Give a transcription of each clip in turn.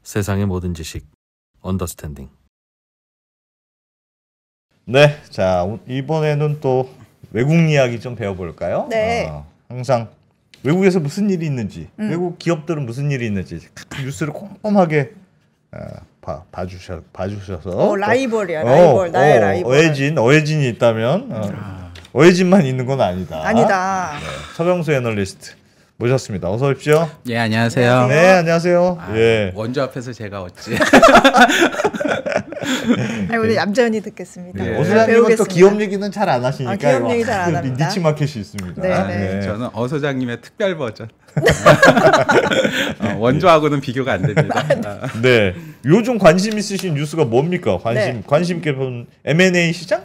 세상의 모든 지식 언더스탠딩. 네, 자 이번에는 또 외국 이야기 좀 배워볼까요? 네. 항상 외국에서 무슨 일이 있는지, 외국 기업들은 무슨 일이 있는지 뉴스를 꼼꼼하게 봐주셔서 라이벌이야, 라이벌, 나의 라이벌. 어혜진이 있다면 어혜진만 있는 건 아니다. 아니다. 네, 서병수 애널리스트 모셨습니다. 어서 오십시오. 예, 안녕하세요. 네, 안녕하세요. 예. 원조 앞에서 제가 어찌. 오늘 얌전히 듣겠습니다. 네. 오 소장님은 또 기업 얘기는 잘 안 하시니까 기업 얘기 잘 안 합니다. 니치 마켓이 있습니다. 네. 저는 어 소장님의 특별 버전. 원조하고는 비교가 안 됩니다. 네. 요즘 관심 있으신 뉴스가 뭡니까? 관심 있게 본 M&A 시장?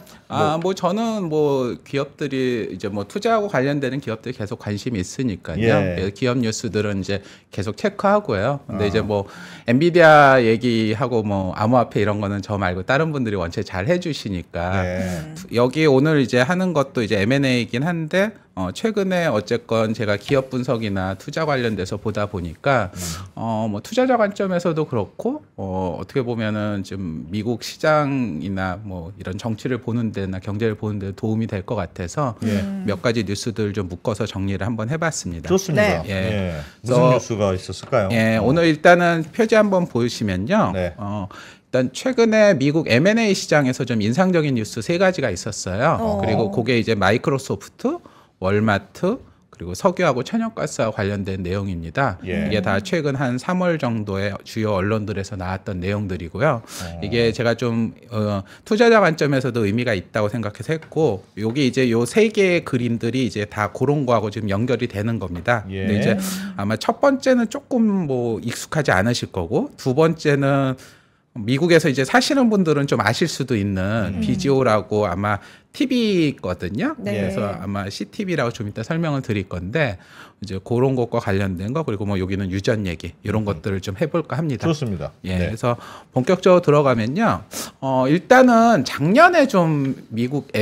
뭐 저는 뭐 기업들이 이제 뭐 투자하고 관련되는 기업들이 계속 관심이 있으니까요. 예. 기업 뉴스들은 이제 계속 체크하고요. 근데 이제 뭐 엔비디아 얘기하고 뭐 암호화폐 이런 거는 저 말고 다른 분들이 원체 잘 해주시니까 여기 오늘 이제 하는 것도 이제 M&A이긴 한데 최근에 어쨌건 제가 기업 분석이나 투자 관련돼서 보다 보니까 뭐 투자자 관점에서도 그렇고 어떻게 보면은 좀 미국 시장이나 뭐 이런 정치를 보는 데나 경제를 보는 데 도움이 될 것 같아서 몇 가지 뉴스들 좀 묶어서 정리를 한번 해봤습니다. 좋습니다. 네. 예. 무슨 뉴스가 있었을까요? 예, 오늘 일단은 표지 한번 보시면요. 네. 일단 최근에 미국 M&A 시장에서 좀 인상적인 뉴스 3가지가 있었어요. 그리고 그게 이제 마이크로소프트, 월마트, 그리고 석유하고 천연가스와 관련된 내용입니다. 예. 이게 다 최근 한 3월 정도에 주요 언론들에서 나왔던 내용들이고요. 이게 제가 좀 투자자 관점에서도 의미가 있다고 생각해서 했고, 여기 이제 요 3개의 그림들이 이제 다 그런 거하고 지금 연결이 되는 겁니다. 예. 근데 이제 아마 첫 번째는 조금 뭐 익숙하지 않으실 거고, 두 번째는 미국에서 이제 사시는 분들은 좀 아실 수도 있는 비지오라고 아마 TV거든요. 네. 그래서 아마 CTV라고 좀 이따 설명을 드릴 건데 이제 그런 것과 관련된 거 그리고 뭐 여기는 유전 얘기 이런 것들을 좀 해볼까 합니다. 좋습니다. 예, 네. 그래서 본격적으로 들어가면요. 일단은 작년에 좀 미국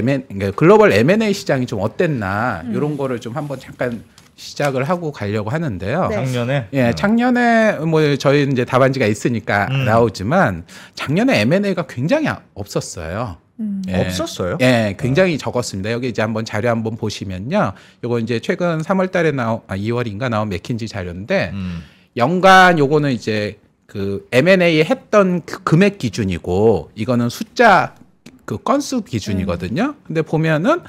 글로벌 M&A 시장이 좀 어땠나 이런 거를 좀 한번 잠깐 시작을 하고 가려고 하는데요. 네. 작년에? 예, 작년에 뭐 저희 이제 답안지가 있으니까 나오지만 작년에 M&A가 굉장히 없었어요. 예. 없었어요? 예, 굉장히 적었습니다. 여기 이제 한번 자료 한번 보시면요. 요거 이제 최근 3월 달에 2월인가 나온 맥킨지 자료인데 연간 요거는 이제 그 M&A 했던 그 금액 기준이고 이거는 숫자 그 건수 기준이거든요. 근데 보면은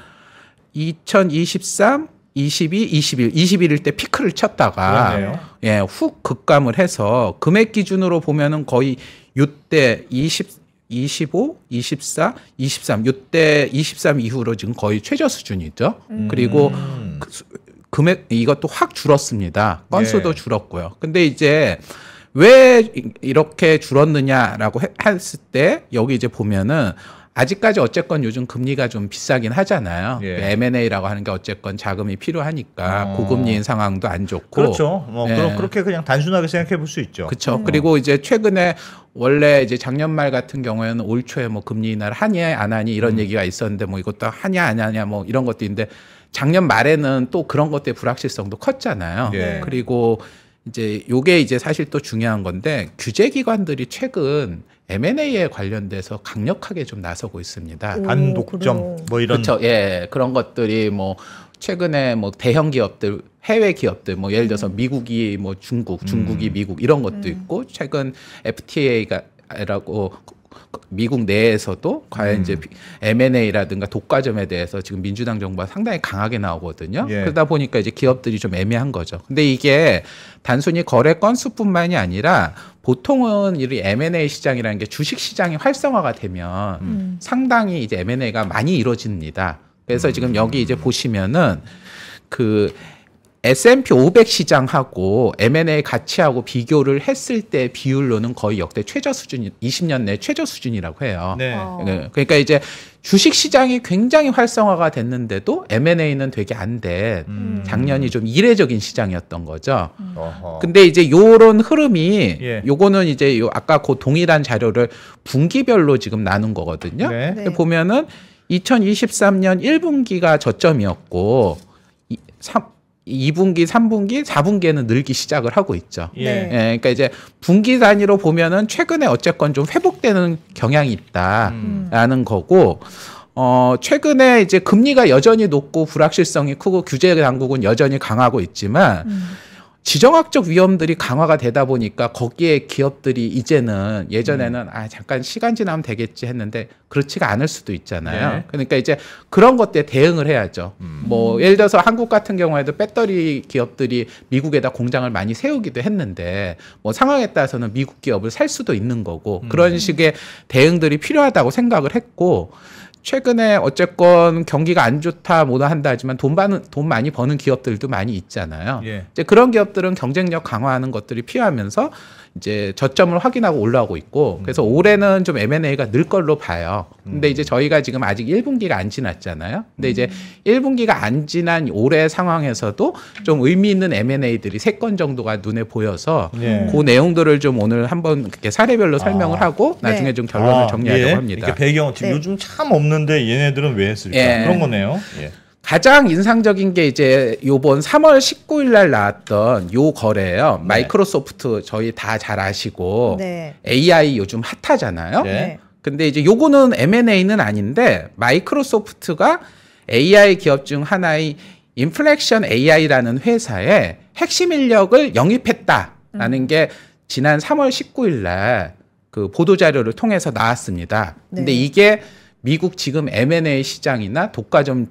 2023 22, 21일 때 피크를 쳤다가 그러네요. 예, 훅 급감을 해서 금액 기준으로 보면은 거의 이때 25, 24, 23 이때 23 이후로 지금 거의 최저 수준이죠. 그리고 금액 이것도 확 줄었습니다. 건수도 예. 줄었고요. 근데 이제 왜 이렇게 줄었느냐라고 했을 때 여기 이제 보면은 아직까지 어쨌건 요즘 금리가 좀 비싸긴 하잖아요. 예. M&A라고 하는 게 어쨌건 자금이 필요하니까 고금리인 상황도 안 좋고. 그렇죠. 뭐 예. 그렇게 그냥 단순하게 생각해 볼 수 있죠. 그렇죠. 그리고 이제 최근에 원래 이제 작년 말 같은 경우에는 올 초에 뭐 금리 인하를 하니 안 하니 이런 얘기가 있었는데 뭐 이것도 하냐 안 하냐 뭐 이런 것도 있는데 작년 말에는 또 그런 것들의 불확실성도 컸잖아요. 예. 그리고 이제 요게 이제 사실 또 중요한 건데 규제기관들이 최근 M&A에 관련돼서 강력하게 좀 나서고 있습니다. 반독점 뭐 이런. 그렇죠. 예, 그런 것들이 뭐 최근에 뭐 대형 기업들, 해외 기업들, 뭐 예를 들어서 미국이 뭐 중국이 미국 이런 것도 있고 최근 FTA라고 미국 내에서도 과연 이제 M&A라든가 독과점에 대해서 지금 민주당 정부가 상당히 강하게 나오거든요. 예. 그러다 보니까 이제 기업들이 좀 애매한 거죠. 근데 이게 단순히 거래 건수뿐만이 아니라 보통은 이 M&A 시장이라는 게 주식 시장이 활성화가 되면 상당히 이제 M&A가 많이 이루어집니다. 그래서 지금 여기 이제 보시면은 그 S&P 500 시장하고 M&A 가치하고 비교를 했을 때 비율로는 거의 역대 최저 수준, 20년 내 최저 수준이라고 해요. 네. 그러니까 이제 주식 시장이 굉장히 활성화가 됐는데도 M&A는 되게 안 돼. 작년이 좀 이례적인 시장이었던 거죠. 어허. 근데 이제 요런 흐름이 예. 요거는 이제 요 아까 그 동일한 자료를 분기별로 지금 나눈 거거든요. 네. 네. 보면은 2023년 1분기가 저점이었고 2분기, 3분기, 4분기에는 늘기 시작을 하고 있죠. 예. 네. 그러니까 이제 분기 단위로 보면은 최근에 어쨌건 좀 회복되는 경향이 있다라는 거고, 최근에 이제 금리가 여전히 높고 불확실성이 크고 규제 당국은 여전히 강하고 있지만 지정학적 위험들이 강화가 되다 보니까 거기에 기업들이 이제는 예전에는 잠깐 시간 지나면 되겠지 했는데 그렇지가 않을 수도 있잖아요. 네. 그러니까 이제 그런 것들에 대응을 해야죠. 뭐 예를 들어서 한국 같은 경우에도 배터리 기업들이 미국에다 공장을 많이 세우기도 했는데 뭐 상황에 따라서는 미국 기업을 살 수도 있는 거고 그런 식의 대응들이 필요하다고 생각을 했고 최근에 어쨌건 경기가 안 좋다 뭐다 한다 하지만 돈 많이 버는 기업들도 많이 있잖아요. 예. 이제 그런 기업들은 경쟁력 강화하는 것들이 필요하면서 이제 저점을 확인하고 올라오고 있고 그래서 올해는 좀 M&A가 늘 걸로 봐요. 근데 이제 저희가 지금 아직 1분기가 안 지났잖아요. 근데 이제 1분기가 안 지난 올해 상황에서도 좀 의미 있는 M&A들이 3건 정도가 눈에 보여서 예. 그 내용들을 좀 오늘 한번 이렇게 사례별로 설명을 하고 나중에 네. 좀 결론을 정리하려고 예. 합니다. 이게 배경 지금 네. 요즘 참 없는데 얘네들은 왜 했을까? 예. 그런 거네요. 예. 가장 인상적인 게 이제 요번 3월 19일 날 나왔던 요 거래예요. 네. 마이크로소프트 저희 다 잘 아시고 네. AI 요즘 핫하잖아요. 네. 근데 이제 요거는 M&A는 아닌데 마이크로소프트가 AI 기업 중 하나의 인플렉션 AI라는 회사에 핵심 인력을 영입했다라는 게 지난 3월 19일 날 그 보도 자료를 통해서 나왔습니다. 근데 네. 이게 미국 지금 M&A 시장이나 독과점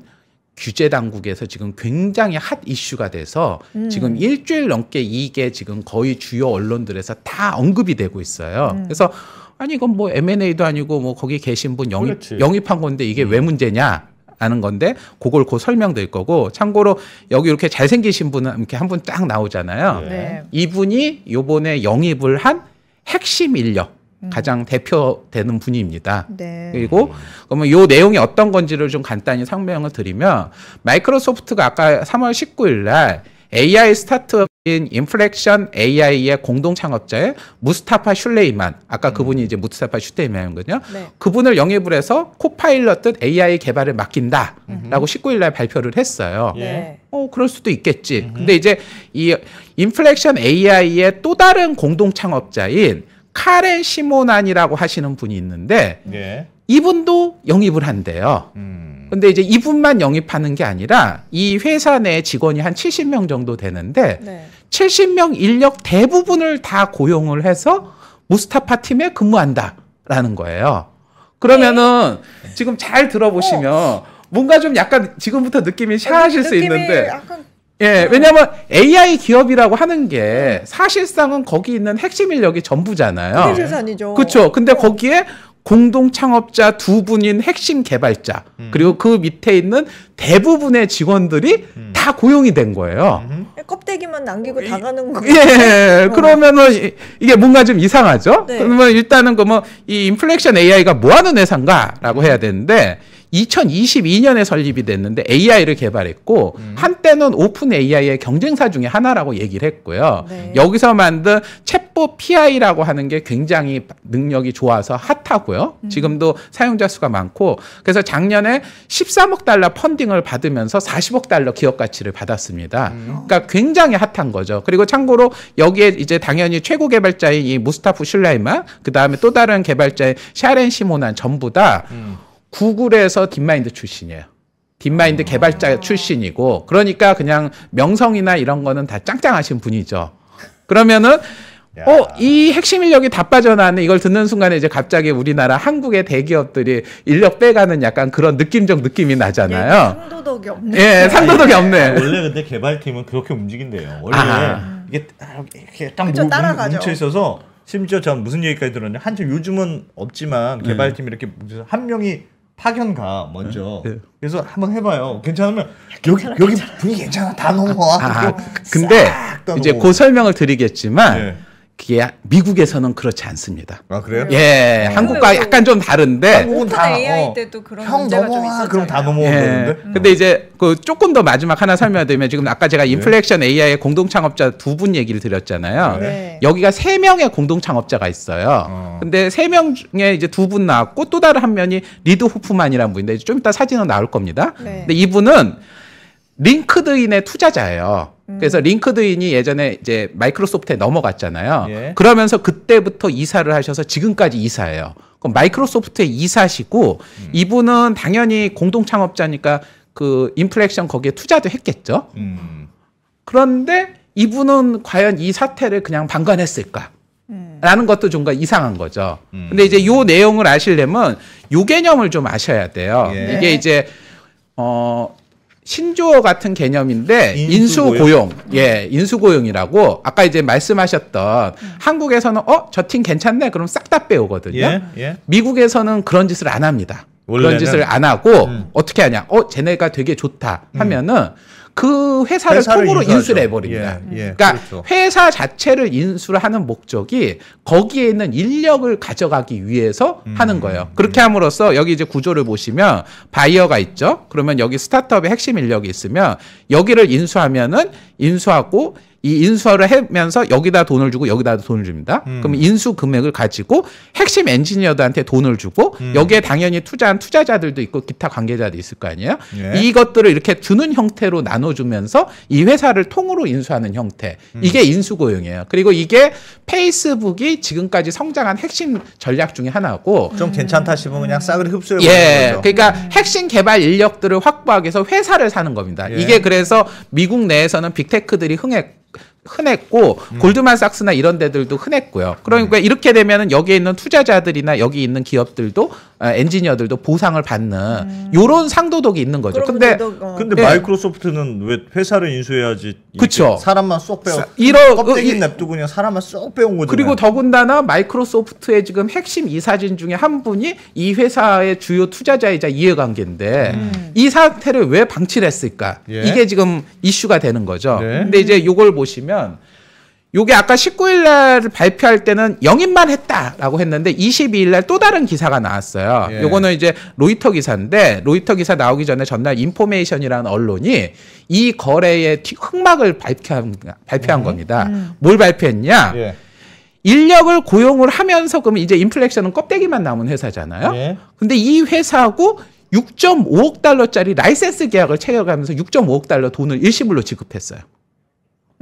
규제 당국에서 지금 굉장히 핫 이슈가 돼서 지금 일주일 넘게 이게 지금 거의 주요 언론들에서 다 언급이 되고 있어요. 그래서 아니 이건 뭐 M&A도 아니고 뭐 거기 계신 분 그렇지. 영입한 건데 이게 왜 문제냐? 하는 건데 그걸 곧 설명드릴 거고 참고로 여기 이렇게 잘생기신 분은 이렇게 한 분 딱 나오잖아요. 네. 이분이 요번에 영입을 한 핵심 인력 가장 대표되는 분입니다. 네. 그리고 그러면 요 내용이 어떤 건지를 좀 간단히 설명을 드리면 마이크로소프트가 아까 3월 19일 날 AI 스타트업인 인플렉션 AI의 공동 창업자의 무스타파 슐레이만 아까 그분이 이제 무스타파 슐레이만이거든요. 네. 그분을 영입을 해서 코파일럿 등 AI 개발을 맡긴다라고 19일 날 발표를 했어요. 네. 그럴 수도 있겠지. 근데 이제 이 인플렉션 AI의 또 다른 공동 창업자인 카렌 시모난이라고 하시는 분이 있는데 예. 이분도 영입을 한대요. 근데 이제 이분만 영입하는 게 아니라 이 회사 내 직원이 한 70명 정도 되는데 네. 70명 인력 대부분을 다 고용을 해서 무스타파 팀에 근무한다라는 거예요. 그러면은 지금 잘 들어보시면 뭔가 좀 약간 지금부터 느낌이 샤하실 수 느낌이 있는데 약간 예, 왜냐면 AI 기업이라고 하는 게 사실상은 거기 있는 핵심 인력이 전부잖아요. 그게 재산이죠. 그렇죠. 근데 거기에 공동 창업자 두 분인 핵심 개발자 그리고 그 밑에 있는 대부분의 직원들이 다 고용이 된 거예요. 껍데기만 남기고 다 가는 거. 예, 그러면은 이게 뭔가 좀 이상하죠? 네. 그러면 일단은 그 뭐 이 인플렉션 AI가 뭐 하는 회사인가라고 해야 되는데 2022년에 설립이 됐는데 AI를 개발했고 한때는 오픈 AI의 경쟁사 중에 하나라고 얘기를 했고요. 네. 여기서 만든 챗봇 PI라고 하는 게 굉장히 능력이 좋아서 핫하고요. 지금도 사용자 수가 많고 그래서 작년에 13억 달러 펀딩을 받으면서 40억 달러 기업 가치를 받았습니다. 그러니까 굉장히 핫한 거죠. 그리고 참고로 여기에 이제 당연히 최고 개발자인 이 무스타프 슐라이만 그다음에 또 다른 개발자인 샤렌 시모난 전부 다 구글에서 딥마인드 출신이에요. 딥마인드 개발자 출신이고 그러니까 그냥 명성이나 이런 거는 다 짱짱하신 분이죠. 그러면은 이 핵심 인력이 다 빠져나왔네. 이걸 듣는 순간에 이제 갑자기 우리나라 한국의 대기업들이 인력 빼가는 약간 그런 느낌적 느낌이 나잖아요. 상도덕이 없네. 예, 상도덕이 없네. 원래 근데 개발팀은 그렇게 움직인대요. 원래 이게 이렇게 딱 그쵸, 따라가죠. 뭉쳐 있어서 심지어 전 무슨 얘기까지 들었냐. 한참 요즘은 없지만 개발팀 이렇게 한 명이 파견 가 먼저. 네. 그래서 한번 해봐요. 괜찮으면 여기 분위기 괜찮아 다 넘어와. 근데 싹 이제 넘어오고. 그 설명을 드리겠지만 네. 그게 미국에서는 그렇지 않습니다. 아 그래요? 예, 한국과 약간 좀 다른데. 한국은 오픈 다 AI 때도 그런 형 문제가 좀 넘어와 있었잖아요. 그럼 다 예. 넘어오는데. 근데 이제 그 조금 더 마지막 하나 설명드리면 지금 아까 제가 인플렉션 AI의 공동 창업자 두 분 얘기를 드렸잖아요. 네. 여기가 3명의 공동 창업자가 있어요. 근데 3명 중에 이제 2분 나왔고 또 다른 한 명이 리드 호프만이라는 분인데 좀 이따 사진은 나올 겁니다. 네. 근데 이분은 링크드인의 투자자예요. 그래서 링크드인이 예전에 이제 마이크로소프트에 넘어갔잖아요. 예. 그러면서 그때부터 이사를 하셔서 지금까지 이사예요. 그럼 마이크로소프트의 이사시고 이분은 당연히 공동 창업자니까 그 인플렉션 거기에 투자도 했겠죠. 그런데 이분은 과연 이 사태를 그냥 방관했을까? 라는 것도 좀 이상한 거죠. 근데 이제 요 내용을 아시려면 요 개념을 좀 아셔야 돼요. 예. 이게 이제 신조어 같은 개념인데 인수고용? 인수고용. 예, 인수고용이라고 아까 이제 말씀하셨던 한국에서는 저 팀 괜찮네. 그럼 싹 다 빼오거든요. 예? 예? 미국에서는 그런 짓을 안 합니다. 원래는? 그런 짓을 안 하고 어떻게 하냐? 쟤네가 되게 좋다 하면은 그 회사를 통으로 인수하죠. 인수를 해버립니다. 예, 예, 그러니까 그렇죠. 회사 자체를 인수를 하는 목적이 거기에 있는 인력을 가져가기 위해서 하는 거예요. 그렇게 함으로써 여기 이제 구조를 보시면 바이어가 있죠. 그러면 여기 스타트업의 핵심 인력이 있으면 여기를 인수하면은 인수하고 이 인수를 하면서 여기다 돈을 주고 여기다 돈을 줍니다. 그럼 인수 금액을 가지고 핵심 엔지니어들한테 돈을 주고 여기에 당연히 투자한 투자자들도 있고 기타 관계자도 있을 거 아니에요. 예. 이것들을 이렇게 주는 형태로 나눠주면서 이 회사를 통으로 인수하는 형태. 이게 인수고용이에요. 그리고 이게 페이스북이 지금까지 성장한 핵심 전략 중에 하나고 좀 괜찮다 싶으면 그냥 싸그리 흡수해버리는 예, 거죠. 그러니까 핵심 개발 인력들을 확보하기 위해서 회사를 사는 겁니다. 예. 이게 그래서 미국 내에서는 빅테크들이 흔했고 골드만삭스나 이런 데들도 흔했고요. 그러니까 이렇게 되면은 여기에 있는 투자자들이나 여기 있는 기업들도 엔지니어들도 보상을 받는 요런 상도덕이 있는 거죠. 그런 근데 분들도, 근데 예. 마이크로소프트는 왜 회사를 인수해야지 그쵸. 사람만 쏙 빼고 이러- 껍데기 이- 냅두고 그냥 사람만 쏙 빼온 거잖아요. 그리고 더군다나 마이크로소프트의 지금 핵심 이사진 중에 한 분이 이 회사의 주요 투자자이자 이해관계인데 이 사태를 왜 방치를 했을까? 예. 이게 지금 이슈가 되는 거죠. 네. 근데 이제 요걸 보시면 요게 아까 19일 날 발표할 때는 영입만 했다라고 했는데 22일 날 또 다른 기사가 나왔어요. 예. 요거는 이제 로이터 기사인데 로이터 기사 나오기 전에 전날 인포메이션이라는 언론이 이 거래의 흑막을 발표한 겁니다. 뭘 발표했냐? 예. 인력을 고용을 하면서 그러면 이제 인플렉션은 껍데기만 남은 회사잖아요. 예. 근데 이 회사하고 6.5억 달러짜리 라이센스 계약을 체결하면서 6.5억 달러 돈을 일시불로 지급했어요.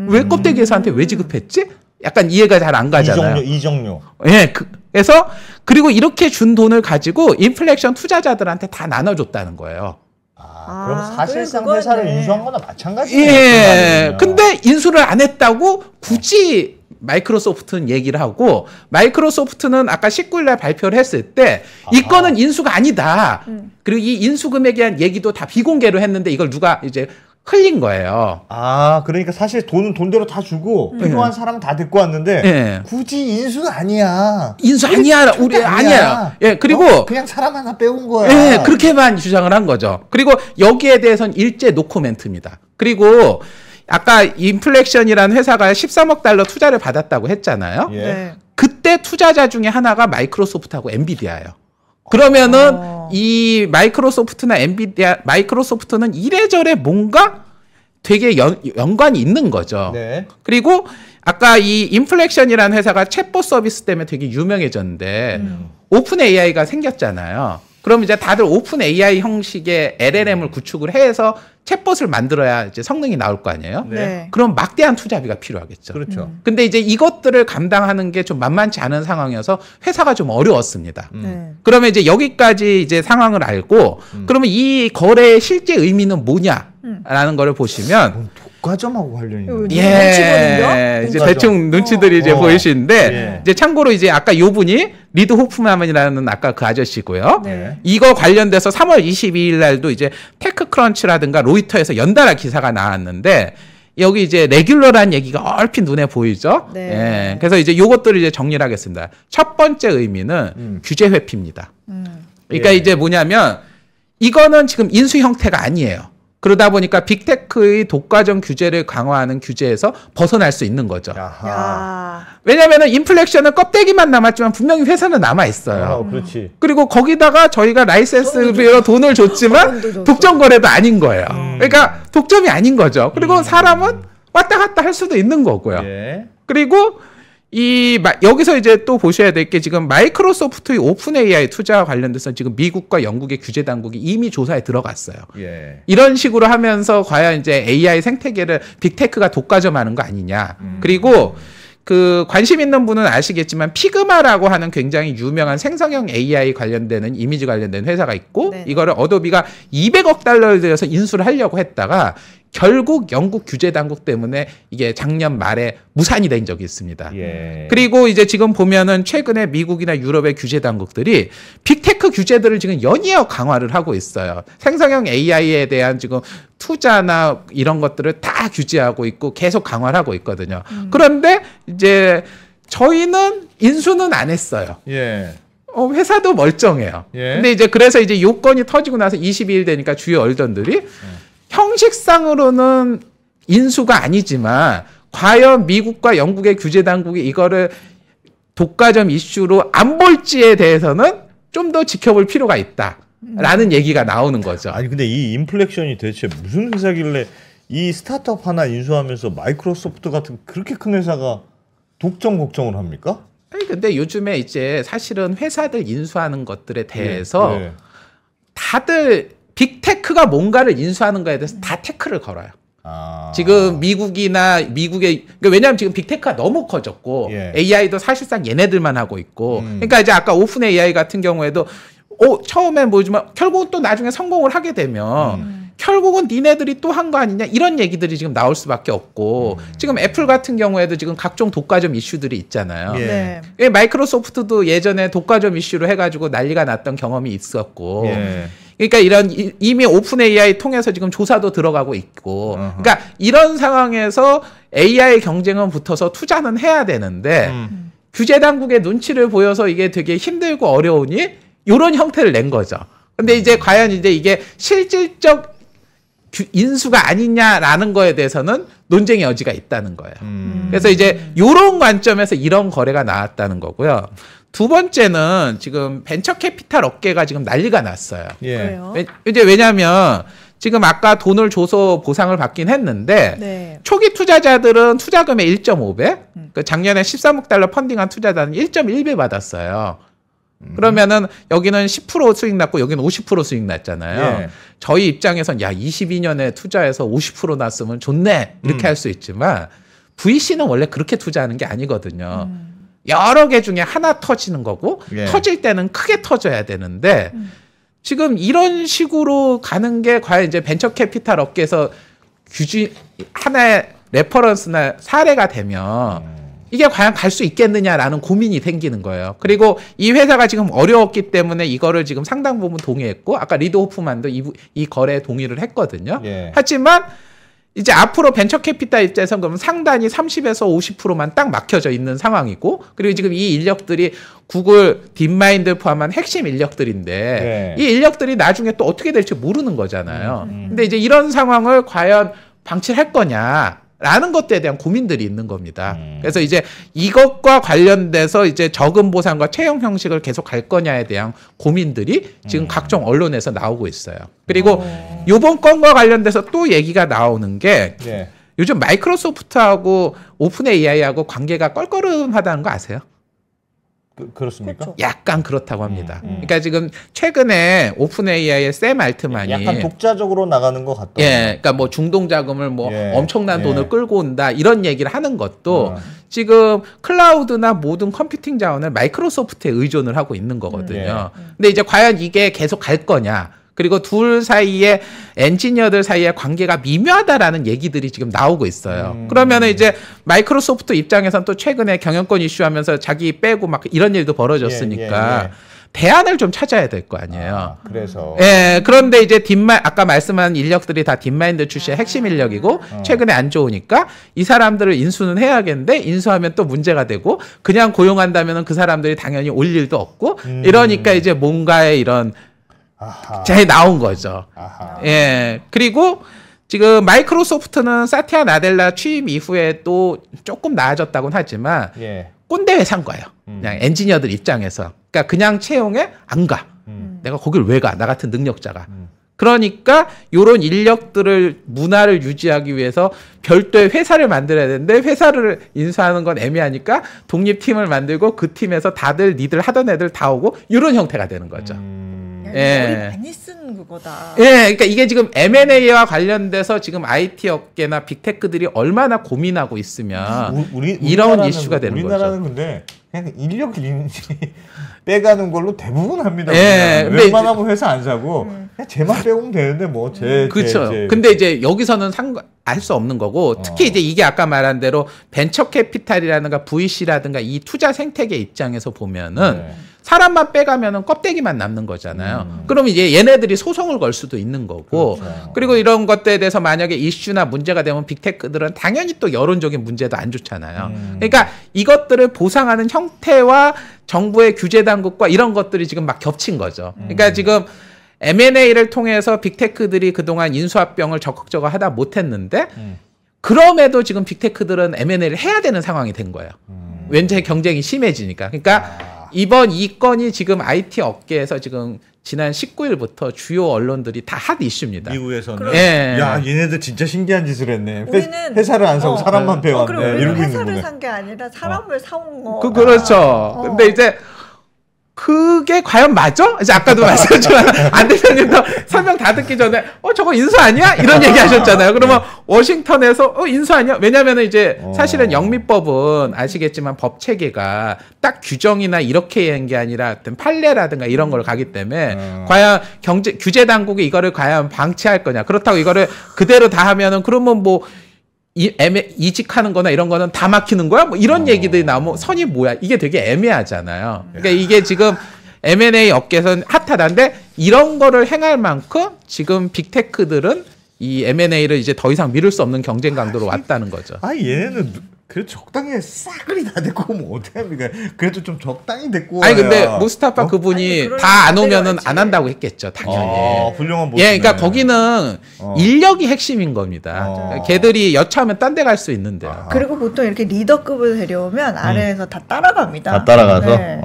왜 껍데기 회사한테 왜 지급했지? 약간 이해가 잘 안 가잖아요. 이정료. 예, 그래서 그리고 이렇게 준 돈을 가지고 인플렉션 투자자들한테 다 나눠줬다는 거예요. 그럼 사실상 그래, 회사를 그거네. 인수한 거나 마찬가지예요. 예. 근데 인수를 안 했다고 굳이 마이크로소프트는 얘기를 하고 마이크로소프트는 아까 19일 날 발표를 했을 때 이 건은 인수가 아니다. 그리고 이 인수 금액에 대한 얘기도 다 비공개로 했는데 이걸 누가 이제 흘린 거예요. 그러니까 사실 돈은 돈대로 다 주고 필요한 사람은 다 데리고 왔는데 예. 굳이 인수는 아니야. 인수 아니야. 우리 절대 아니야. 예, 그리고 그냥 사람 하나 빼온 거야. 예, 그렇게만 주장을 한 거죠. 그리고 여기에 대해서는 일제 노코멘트입니다. 그리고 아까 인플렉션이라는 회사가 13억 달러 투자를 받았다고 했잖아요. 예. 네. 그때 투자자 중에 하나가 마이크로소프트하고 엔비디아예요. 그러면은 이 마이크로소프트나 엔비디아, 마이크로소프트는 이래저래 뭔가 되게 연관이 있는 거죠. 네. 그리고 아까 이 인플렉션이라는 회사가 챗봇 서비스 때문에 되게 유명해졌는데 오픈 AI가 생겼잖아요. 그럼 이제 다들 오픈 AI 형식의 LLM을 구축을 해서 챗봇을 만들어야 이제 성능이 나올 거 아니에요? 네. 그럼 막대한 투자비가 필요하겠죠. 그렇죠. 근데 이제 이것들을 감당하는 게 좀 만만치 않은 상황이어서 회사가 좀 어려웠습니다. 네. 그러면 이제 여기까지 이제 상황을 알고 그러면 이 거래의 실제 의미는 뭐냐라는 거를 보시면 독과점하고 관련이 있는 눈치 보는겨? 예, 이제 맞아. 대충 눈치들이 이제 보이시는데 예. 이제 참고로 이제 아까 요 분이 리드 호프만이라는 아까 그 아저씨고요. 네. 이거 관련돼서 3월 22일 날도 이제 테크크런치라든가 로이터에서 연달아 기사가 나왔는데 여기 이제 레귤러라는 얘기가 얼핏 눈에 보이죠. 네. 예, 그래서 이제 요것들을 이제 정리를 하겠습니다. 첫 번째 의미는 규제 회피입니다. 그러니까 예. 이제 뭐냐면 이거는 지금 인수 형태가 아니에요. 그러다 보니까 빅테크의 독과점 규제를 강화하는 규제에서 벗어날 수 있는 거죠. 아하. 야. 왜냐면은 인플렉션은 껍데기만 남았지만 분명히 회사는 남아 있어요. 그렇지. 그리고 거기다가 저희가 라이센스비로 돈을 줬지만 돈도 줬어. 독점 거래도 아닌 거예요. 그러니까 독점이 아닌 거죠. 그리고 사람은 왔다 갔다 할 수도 있는 거고요. 예. 그리고 여기서 이제 또 보셔야 될 게 지금 마이크로소프트의 오픈 AI 투자와 관련돼서 지금 미국과 영국의 규제 당국이 이미 조사에 들어갔어요. 예. 이런 식으로 하면서 과연 이제 AI 생태계를 빅테크가 독과점하는 거 아니냐. 그리고 그 관심 있는 분은 아시겠지만 피그마라고 하는 굉장히 유명한 생성형 AI 관련되는 이미지 관련된 회사가 있고 네. 이거를 어도비가 200억 달러를 들여서 인수를 하려고 했다가 결국 영국 규제 당국 때문에 이게 작년 말에 무산이 된 적이 있습니다. 예. 그리고 이제 지금 보면은 최근에 미국이나 유럽의 규제 당국들이 빅테크 규제들을 지금 연이어 강화를 하고 있어요. 생성형 AI에 대한 지금 투자나 이런 것들을 다 규제하고 있고 계속 강화를 하고 있거든요. 그런데 이제 저희는 인수는 안 했어요. 예. 회사도 멀쩡해요. 예. 근데 이제 그래서 이제 요건이 터지고 나서 22일 되니까 주요 얼던들이 형식상으로는 인수가 아니지만 과연 미국과 영국의 규제 당국이 이거를 독과점 이슈로 안 볼지에 대해서는 좀 더 지켜볼 필요가 있다라는 얘기가 나오는 거죠. 아니 근데 이 인플렉션이 대체 무슨 회사길래 이 스타트업 하나 인수하면서 마이크로소프트 같은 그렇게 큰 회사가 독점 걱정을 합니까? 아니 근데 요즘에 이제 사실은 회사들 인수하는 것들에 대해서 예. 다들 빅테크가 뭔가를 인수하는 거에 대해서 다 태클을 걸어요. 아. 지금 미국의 그러니까 왜냐하면 지금 빅테크가 너무 커졌고 예. AI도 사실상 얘네들만 하고 있고 그러니까 이제 아까 오픈 AI 같은 경우에도 처음엔 보지만 결국은 또 나중에 성공을 하게 되면 결국은 니네들이 또 한 거 아니냐 이런 얘기들이 지금 나올 수밖에 없고 지금 애플 같은 경우에도 지금 각종 독과점 이슈들이 있잖아요. 예. 네. 예, 마이크로소프트도 예전에 독과점 이슈로 해가지고 난리가 났던 경험이 있었고 예. 그러니까 이런 이미 오픈 AI 통해서 지금 조사도 들어가고 있고 그러니까 이런 상황에서 AI 경쟁은 붙어서 투자는 해야 되는데 규제 당국의 눈치를 보여서 이게 되게 힘들고 어려우니 이런 형태를 낸 거죠. 근데 이제 과연 이제 이게 실질적 인수가 아니냐라는 거에 대해서는 논쟁의 여지가 있다는 거예요. 그래서 이제 이런 관점에서 이런 거래가 나왔다는 거고요. 두 번째는 지금 벤처 캐피탈 업계가 지금 난리가 났어요. 예. 그래요. 이제 왜냐하면 지금 아까 돈을 줘서 보상을 받긴 했는데 네. 초기 투자자들은 투자금의 1.5배, 그 작년에 13억 달러 펀딩한 투자자는 1.1배 받았어요. 그러면은 여기는 10% 수익 났고 여기는 50% 수익 났잖아요. 예. 저희 입장에선 야 22년에 투자해서 50% 났으면 좋네 이렇게 할 수 있지만 VC는 원래 그렇게 투자하는 게 아니거든요. 여러 개 중에 하나 터지는 거고 예. 터질 때는 크게 터져야 되는데 지금 이런 식으로 가는 게 과연 이제 벤처 캐피탈 업계에서 하나의 레퍼런스나 사례가 되면 이게 과연 갈 수 있겠느냐라는 고민이 생기는 거예요. 그리고 이 회사가 지금 어려웠기 때문에 이거를 지금 상당 부분 동의했고 아까 리드 호프만도 이 거래에 동의를 했거든요. 예. 하지만 이제 앞으로 벤처 캐피탈 입장에서는 그럼 상단이 30에서 50%만 딱 막혀져 있는 상황이고 그리고 지금 이 인력들이 구글, 딥마인드 포함한 핵심 인력들인데 네. 이 인력들이 나중에 또 어떻게 될지 모르는 거잖아요. 근데 이제 이런 상황을 과연 방치할 거냐라는 것에 대한 고민들이 있는 겁니다. 그래서 이제 이것과 관련돼서 이제 저금 보상과 채용 형식을 계속 갈 거냐에 대한 고민들이 지금 각종 언론에서 나오고 있어요. 그리고 이번 건과 관련돼서 또 얘기가 나오는 게 예. 요즘 마이크로소프트하고 오픈 AI하고 관계가 껄끄름하다는 거 아세요? 그렇습니까? 그렇죠. 약간 그렇다고 합니다. 그러니까 지금 최근에 오픈 AI의 샘 알트만이 약간 독자적으로 나가는 것 같다. 예, 그러니까 뭐 중동 자금을 뭐 예, 엄청난 예. 돈을 끌고 온다 이런 얘기를 하는 것도 지금 클라우드나 모든 컴퓨팅 자원을 마이크로소프트에 의존을 하고 있는 거거든요. 근데 이제 과연 이게 계속 갈 거냐? 그리고 둘 사이에 엔지니어들 사이의 관계가 미묘하다라는 얘기들이 지금 나오고 있어요. 그러면은 이제 마이크로소프트 입장에서는 또 최근에 경영권 이슈하면서 자기 빼고 막 이런 일도 벌어졌으니까 예. 대안을 좀 찾아야 될 거 아니에요. 그래서 예, 그런데 이제 아까 말씀한 인력들이 다 딥마인드 출신의 핵심 인력이고 최근에 안 좋으니까 이 사람들을 인수는 해야겠는데 인수하면 또 문제가 되고 그냥 고용한다면은 그 사람들이 당연히 올 일도 없고 이러니까 이제 뭔가의 이런 잘 나온 거죠. 아하. 예, 그리고 지금 마이크로소프트는 사티아 나델라 취임 이후에 또 조금 나아졌다고는 하지만 예. 꼰대 회사인 거예요. 그냥 엔지니어들 입장에서. 그러니까 그냥 채용에 안 가. 내가 거길 왜 가? 나 같은 능력자가. 그러니까 요런 인력들을 문화를 유지하기 위해서 별도의 회사를 만들어야 되는데 회사를 인수하는 건 애매하니까 독립팀을 만들고 그 팀에서 다들 니들 하던 애들 다 오고 이런 형태가 되는 거죠. 야, 예. 머리 많이 쓴 그거다. 예, 그러니까 이게 지금 M&A와 관련돼서 지금 IT 업계나 빅테크들이 얼마나 고민하고 있으면 이런 이슈가 되는 우리나라는 거죠. 근데 그냥 인력 인지 빼가는 걸로 대부분 합니다. 예, 근데 웬만하면 회사 안 사고 그냥 쟤만 빼오면 되는데 뭐 그렇죠. 근데 이제 여기서는 알 수 없는 거고 특히 이제 이게 아까 말한 대로 벤처 캐피탈이라든가 VC라든가 이 투자 생태계 입장에서 보면은 사람만 빼가면은 껍데기만 남는 거잖아요. 그럼 이제 얘네들이 소송을 걸 수도 있는 거고 그렇죠. 그리고 이런 것들에 대해서 만약에 이슈나 문제가 되면 빅테크들은 당연히 또 여론적인 문제도 안 좋잖아요. 그러니까 이것들을 보상하는 형태와 정부의 규제 당국과 이런 것들이 지금 막 겹친 거죠. 그러니까 지금 M&A를 통해서 빅테크들이 그동안 인수합병을 적극적으로 하다 못했는데 그럼에도 지금 빅테크들은 M&A를 해야 되는 상황이 된 거예요. 왠지 경쟁이 심해지니까. 그러니까 이번 이 건이 지금 IT 업계에서 지금 지난 19일부터 주요 언론들이 다 핫 이슈입니다. 미국에서는 예. 야 얘네들 진짜 신기한 짓을 했네. 우리는 회사를 안 사고 사람만 그리고 빼왔네. 우리는 이러고 있는 회사를 거네. 산 게 아니라 사람을 사온 거. 그렇죠. 근데 이제 그게 과연 맞아? 이제 아까도 말씀드렸지만 안 대표님도 설명 다 듣기 전에 저거 인수 아니야? 이런 얘기 하셨잖아요. 그러면 워싱턴에서 인수 아니야? 왜냐면은 이제 사실은 영미법은 아시겠지만 법 체계가 딱 규정이나 이렇게 한 게 아니라 어떤 판례라든가 이런 걸 가기 때문에 과연 규제 당국이 이거를 과연 방치할 거냐? 그렇다고 이거를 그대로 다 하면은 그러면 뭐 이직하는 거나 이런 거는 다 막히는 거야? 뭐 이런 얘기들이 나오면 선이 뭐야? 이게 되게 애매하잖아요. 그러니까 이게 지금 M&A 업계에서는 핫하다는데 이런 거를 행할 만큼 지금 빅테크들은 이 M&A를 이제 더 이상 미룰 수 없는 경쟁 강도로 왔다는 거죠. 얘네는 그래도 적당히 싸그리 다 데리고 오면 어떡합니까? 그래도 좀 적당히 데리고 아니 와야. 근데 무스타파 그분이 아니, 다 안 그러려면 오면은 안 안 한다고 했겠죠, 당연히. 훌륭한 예, 모습이네. 그러니까 거기는 인력이 핵심인 겁니다. 걔들이 여차하면 딴 데 갈 수 있는데요. 그리고 보통 이렇게 리더급을 데려오면 아래에서 다 따라갑니다. 다 따라가서. 네.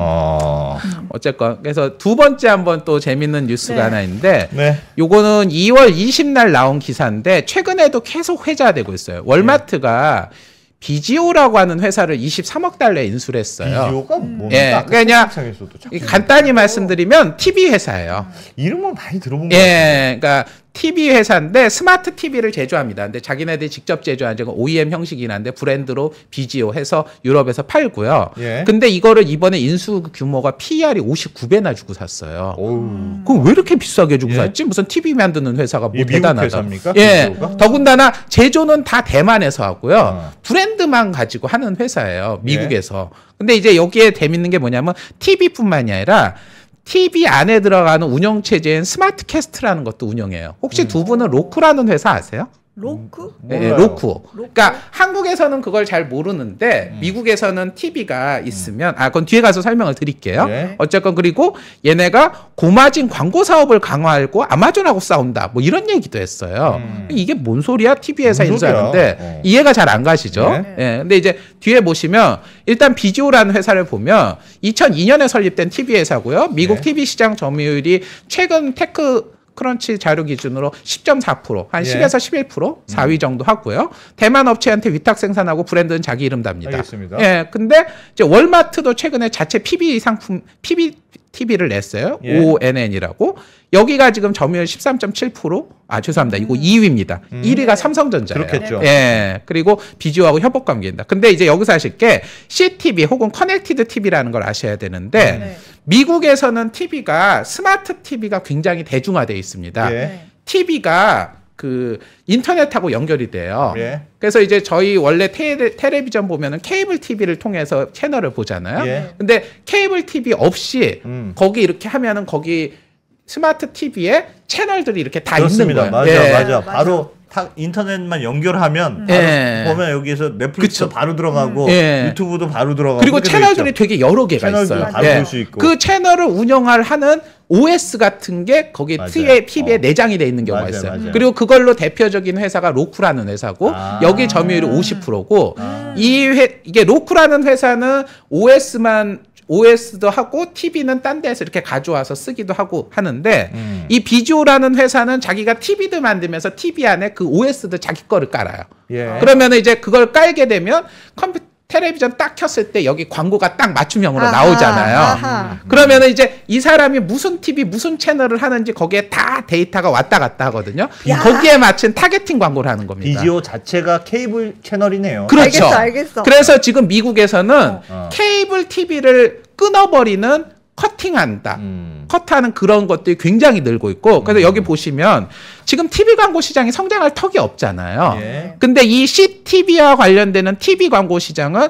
어쨌건 그래서 두 번째 한번 또 재밌는 뉴스가 네. 하나 있는데 네. 요거는 2월 20날 나온 기사인데 최근에도 계속 회자되고 있어요. 월마트가 비지오라고 하는 회사를 23억 달러에 인수를 했어요. 비디오가 뭡니까? 예, 아까 그냥 책상에서도 자꾸 간단히 말씀드리면 TV 회사예요. 이름은 많이 들어본 것 같아요. 예, 그러니까 TV 회사인데 스마트 TV를 제조합니다. 근데 자기네들이 직접 제조한 적은 OEM 형식이긴 한데 브랜드로 비지오 해서 유럽에서 팔고요. 예. 근데 이거를 이번에 인수 규모가 PER이 59배나 주고 샀어요. 어우. 그럼 왜 이렇게 비싸게 주고 예? 샀지? 무슨 TV 만드는 회사가 뭐 이게 미국 대단하다. 회사입니까? 예. 비지오가? 더군다나 제조는 다 대만에서 하고요. 브랜드만 가지고 하는 회사예요. 미국에서. 근데 이제 여기에 재밌는 게 뭐냐면 TV뿐만이 아니라 TV 안에 들어가는 운영 체제인 스마트 캐스트라는 것도 운영해요. 혹시 두 분은 로쿠라는 회사 아세요? 로크? 예, 몰라요. 로쿠. 그러니까 한국에서는 그걸 잘 모르는데 미국에서는 TV가 있으면 그건 뒤에 가서 설명을 드릴게요. 네. 어쨌건 그리고 얘네가 고마진 광고 사업을 강화하고 아마존하고 싸운다. 뭐 이런 얘기도 했어요. 이게 뭔 소리야? TV 회사 뭔 소리야? 인수하는데 이해가 잘 안 가시죠? 네. 예. 근데 이제 뒤에 보시면 일단 비지오라는 회사를 보면 2002년에 설립된 TV 회사고요. 미국 네. TV 시장 점유율이 최근 테크 크런치 자료 기준으로 10.4%, 한 예. 10에서 11%, 4위 정도 하고요. 대만 업체한테 위탁 생산하고 브랜드는 자기 이름 답니다. 알겠습니다. 예, 근데 이제 월마트도 최근에 자체 PB 상품, PB TV를 냈어요. 예. ONN이라고. 여기가 지금 점유율 13.7%. 죄송합니다. 이거 2위입니다. 1위가 삼성전자예요. 그렇겠죠. 예. 그리고 비지오하고 협업 관계입니다. 근데 이제 여기서 아실 게 CTV 혹은 커넥티드 TV라는 걸 아셔야 되는데 네. 미국에서는 TV가 스마트 TV가 굉장히 대중화되어 있습니다. 예. TV가 그 인터넷하고 연결이 돼요. 예. 그래서 이제 저희 원래 텔레비전 보면은 케이블 TV를 통해서 채널을 보잖아요. 예. 근데 케이블 TV 없이 거기 이렇게 하면은 거기 스마트 TV에 채널들이 이렇게 다 그렇습니다. 있는 거예요. 맞아, 예. 맞아. 맞아. 바로 인터넷만 연결하면 바로 예. 보면 여기서 넷플릭스도 그쵸. 바로 들어가고 예. 유튜브도 바로 들어가고 그리고 그렇게 돼 채널들이 있죠. 되게 여러 개가 채널도 있어요. 바로 볼 수 있고. 그 채널을 운영하는 OS 같은 게 거기 맞아요. TV에 내장이 돼 있는 경우가 맞아요, 있어요. 맞아요. 그리고 그걸로 대표적인 회사가 로쿠라는 회사고 여기 점유율이 50%고 이게 로쿠라는 회사는 OS만 OS도 하고 TV는 딴 데서 이렇게 가져와서 쓰기도 하고 하는데 이 비지오라는 회사는 자기가 TV도 만들면서 TV 안에 그 OS도 자기 거를 깔아요. 예. 그러면 이제 그걸 깔게 되면 텔레비전 딱 켰을 때 여기 광고가 딱 맞춤형으로 나오잖아요. 그러면 이제 이 사람이 무슨 TV 무슨 채널을 하는지 거기에 다 데이터가 왔다 갔다 하거든요. 거기에 맞춘 타겟팅 광고를 하는 겁니다. 비지오 자체가 케이블 채널이네요. 그렇죠. 알겠어. 그래서 지금 미국에서는 케이블 TV를 끊어버리는 커팅한다. 컷하는 그런 것들이 굉장히 늘고 있고 그래서 여기 보시면 지금 TV 광고 시장이 성장할 턱이 없잖아요. 예. 근데 이 CTV와 관련되는 TV 광고 시장은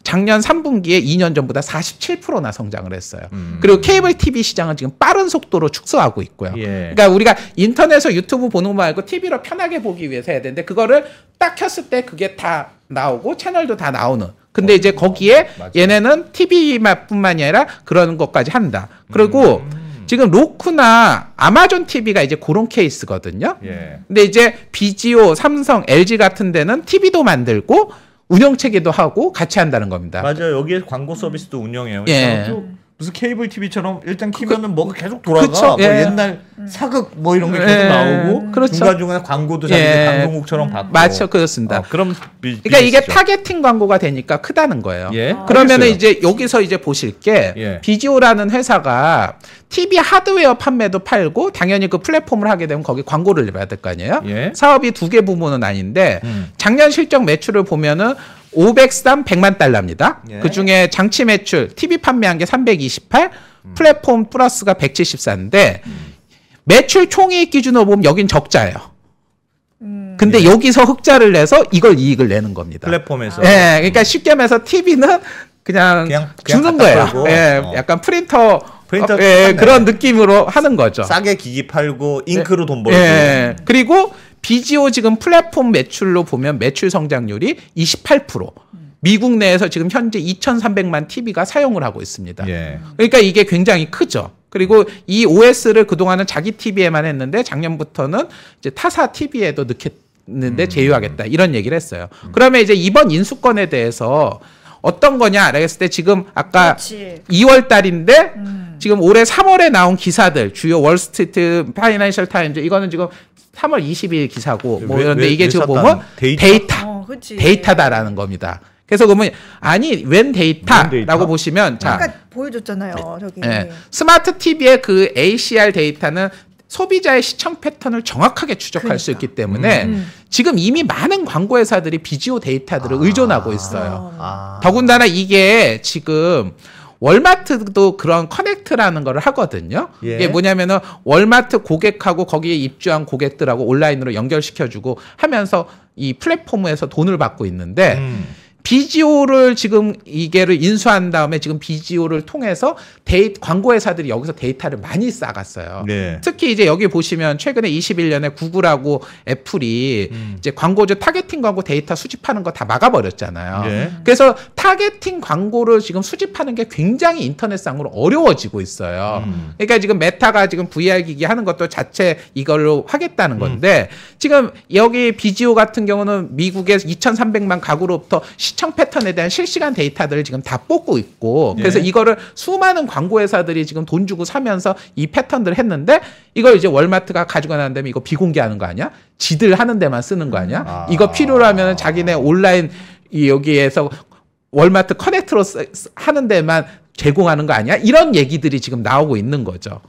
작년 3분기에 2년 전보다 47%나 성장을 했어요. 그리고 케이블 TV 시장은 지금 빠른 속도로 축소하고 있고요. 예. 그러니까 우리가 인터넷에서 유튜브 보는 거 말고 TV로 편하게 보기 위해서 해야 되는데 그거를 딱 켰을 때 그게 다 나오고 채널도 다 나오는 근데 이제 거기에 맞아요. 얘네는 TV뿐만이 아니라 그런 것까지 한다. 그리고 지금 로쿠나 아마존 TV가 이제 그런 케이스거든요. 예. 근데 이제 비지오, 삼성, LG 같은 데는 TV도 만들고 운영체계도 하고 같이 한다는 겁니다. 맞아요. 여기에 광고 서비스도 운영해요. 예. 또 무슨 케이블 TV처럼 일단 키면은 뭐가 계속 돌아가. 그쵸? 뭐 예. 옛날 사극 뭐 이런 게 계속 예. 나오고 그렇죠. 중간중간에 광고도 자기 예. 방송국처럼 받고. 맞죠, 그렇습니다. 그럼 그러니까 이게 타겟팅 광고가 되니까 크다는 거예요. 예. 그러면 알겠어요. 이제 여기서 이제 보실 게 예. 비지오라는 회사가 TV 하드웨어 판매도 팔고 당연히 그 플랫폼을 하게 되면 거기 광고를 내야 될 거 아니에요. 예. 사업이 두 개 부문은 아닌데 작년 실적 매출을 보면은 503 100만 달러입니다. 예. 그중에 장치 매출 TV 판매한 게 328, 플랫폼 플러스가 174인데 매출 총이익 기준으로 보면 여긴 적자예요. 근데 여기서 흑자를 내서 이걸 이익을 내는 겁니다. 플랫폼에서. 예, 그러니까 쉽게 말해서 TV는 그냥 주는 갖다 거예요. 팔고. 예, 약간 프린터 판매. 그런 느낌으로 하는 거죠. 싸게 기기 팔고 잉크로 돈 벌고. 예. 그리고 비지오 지금 플랫폼 매출로 보면 매출 성장률이 28%. 미국 내에서 지금 현재 2,300만 TV가 사용을 하고 있습니다. 예. 그러니까 이게 굉장히 크죠. 그리고 이 OS를 그동안은 자기 TV에만 했는데 작년부터는 이제 타사 TV에도 넣겠는데 제휴하겠다 이런 얘기를 했어요. 그러면 이제 이번 인수권에 대해서 어떤 거냐 알았을 때 지금 아까 그렇지. 2월 달인데 지금 올해 3월에 나온 기사들 주요 월스트리트 파이낸셜 타임즈 이거는 지금 3월 20일 기사고 뭐 이런데 이게 지금 보면 데이터. 그치. 데이터다라는 겁니다. 그래서 그러면 아니 웬 데이터라고 데이터? 보시면 자 아까 보여줬잖아요. 저기. 예, 스마트 TV의 그 ACR 데이터는 소비자의 시청 패턴을 정확하게 추적할 수 있기 때문에 지금 이미 많은 광고 회사들이 비지오 데이터들을 의존하고 있어요. 더군다나 이게 지금 월마트도 그런 커넥트라는 걸 하거든요. 예. 이게 뭐냐면은 월마트 고객하고 거기에 입주한 고객들하고 온라인으로 연결시켜주고 하면서 이 플랫폼에서 돈을 받고 있는데 비지오를 지금 이게를 인수한 다음에 지금 비지오를 통해서 광고 회사들이 여기서 데이터를 많이 쌓았어요. 네. 특히 이제 여기 보시면 최근에 21년에 구글하고 애플이 이제 광고주 타겟팅 광고 데이터 수집하는 거 다 막아버렸잖아요. 네. 그래서 타겟팅 광고를 지금 수집하는 게 굉장히 인터넷상으로 어려워지고 있어요. 그러니까 지금 메타가 지금 VR 기기 하는 것도 자체 이걸로 하겠다는 건데 지금 여기 비지오 같은 경우는 미국의 2,300만 가구로부터 시청 패턴에 대한 실시간 데이터들을 지금 다 뽑고 있고 그래서 예. 이거를 수많은 광고 회사들이 지금 돈 주고 사면서 이 패턴들을 했는데 이걸 이제 월마트가 가지고 난 다음에 이거 비공개하는 거 아니야? 지들 하는 데만 쓰는 거 아니야? 이거 필요하면 자기네 온라인 여기에서 월마트 커넥트로 하는 데만 제공하는 거 아니야? 이런 얘기들이 지금 나오고 있는 거죠.